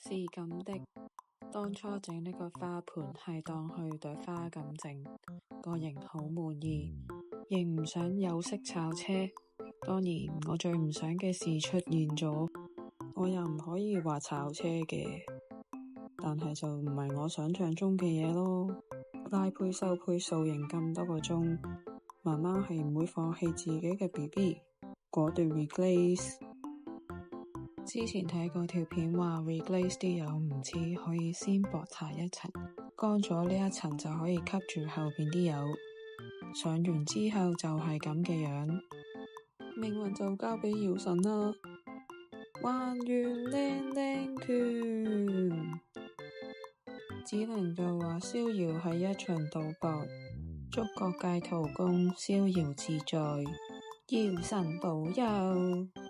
是咁的，當初整呢個花盆係當去朵花咁整，個型好滿意，亦唔想有色炒車。當然我最唔想嘅事出現咗，我又唔可以話炒車嘅，但係就唔係我想象中嘅嘢咯。拉胚收胚塑形咁多個鐘，媽媽係唔會放棄自己嘅 BB， 果斷 reglaze。之前睇過條片話 reglaze 啲油唔似可以先薄搽一層，乾咗呢一層就可以吸住後邊啲油，上完之後就係咁嘅樣，命運就交俾姚神啦。還原靚靚拳，只能夠話逍遙係一場賭博，祝各界徒工逍遙自在，姚神保佑。